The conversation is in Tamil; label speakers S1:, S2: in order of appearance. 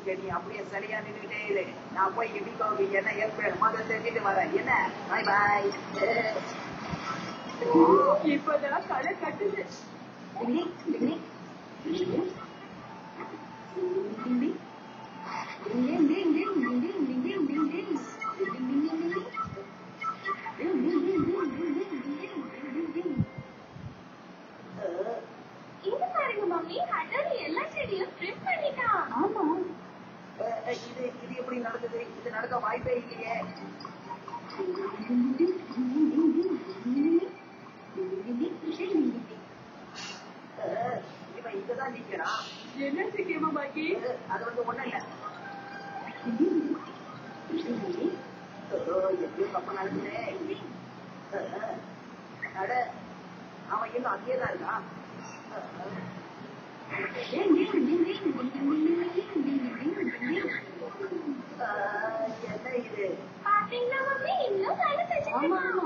S1: நீ அப்படியே சரியா நின்றுட்டே இரு. நான் போய் வீட்டுக்கு என்ன ஏற்பட மாதிரி செஞ்சுட்டு வரேன். என்ன பாய் பாய்.
S2: இப்பதான் களை கட்டுது.
S3: இது பாருங்க மம்மி, அண்ணன் எல்லா செடியும் ட்ரிம் பண்ணிட்டான்.
S2: ஆமா,
S1: இது எப்படி நடக்குது? இது நடக்க வாய்ப்பே இல்லையே. இவன் இங்கதான் நிக்கிறான்.
S2: என்ன சிக்கியமா பாக்கி?
S1: அது ஒண்ணும் இல்ல. எப்படியும் தப்ப நடக்குதே. அட அவன் இன்னும் அங்கேதான் இருக்கான். என்ன இது?
S3: பாத்தீங்களா மம்மி, இன்னும் களை கட்டுது.